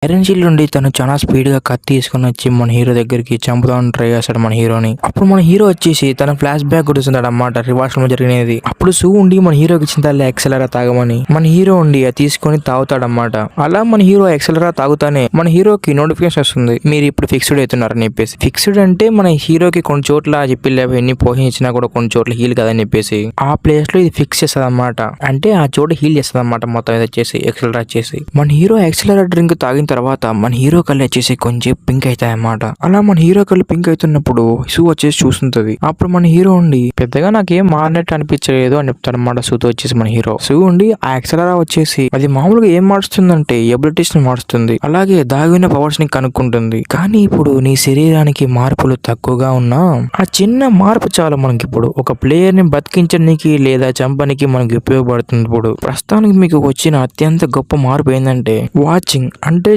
Iron shield నుండి తను చాలా స్పీడ్ గా కత్తి తీసుకుని వచ్చి మన హీరో దగ్గరికి చంపుదామని ట్రై చేస్తాడు మన హీరోని. అప్పుడు మన హీరో వచ్చేసి తన ఫ్లాష్ బ్యాక్ గుర్తుంటాడు అన్నమాట, రివర్స్ లో జరిగినది. అప్పుడు సూ ఉండి మన హీరోకి ఇచ్చిన ఎక్సెలరా తాగమని మన హీరో ఉండి అది తీసుకొని తాగుతాడన్నమాట. అలా మన హీరో ఎక్సెలరా తాగుతానే మన హీరోకి నోటిఫికేషన్ వస్తుంది, మీరు ఇప్పుడు ఫిక్స్డ్ అవుతున్నారని చెప్పేసి. ఫిక్స్డ్ అంటే మన హీరోకి కొన్ని చోట్ల చెప్పి ఎన్ని పోషించినా కూడా కొన్ని చోట్ల హీల్ కదని చెప్పేసి ఆ ప్లేస్ లో ఇది ఫిక్స్ చేస్తుంది అన్నమాట. అంటే ఆ చోట హీల్ చేస్తుంది అన్నమాట మొత్తం ఇది వచ్చేసి ఎక్సెలరా వచ్చేసి. మన హీరో ఎక్సెలరా డ్రింక్ తాగిన తర్వాత మన హీరో కళ్ళు వచ్చేసి కొంచెం పింక్ అవుతాయి అన్నమాట. అలా మన హీరో కళ్ళు పింక్ అవుతున్నప్పుడు సూ వచ్చేసి చూస్తుంటది. అప్పుడు మన హీరో ఉండి పెద్దగా నాకేం మారినట్టు అనిపించలేదు అని చెప్తాడు అన్నమాట సూతో వచ్చేసి మన హీరో. సూ ఉండి ఆ ఎక్సెలరా వచ్చేసి అది మామూలుగా ఏం మారుస్తుందంటే ఎబిలిటీస్ ని మారుస్తుంది, అలాగే దాగిన పవర్స్ ని కనుక్కుంటుంది. కానీ ఇప్పుడు నీ శరీరానికి మార్పులు తక్కువగా ఉన్నా ఆ చిన్న మార్పు చాలు మనకి ఇప్పుడు ఒక ప్లేయర్ ని బతికించడానికి లేదా చంపడానికి మనకి ఉపయోగపడుతుంది. ఇప్పుడు ప్రస్తుతానికి మీకు వచ్చిన అత్యంత గొప్ప మార్పు ఏంటంటే వాచింగ్, అంటే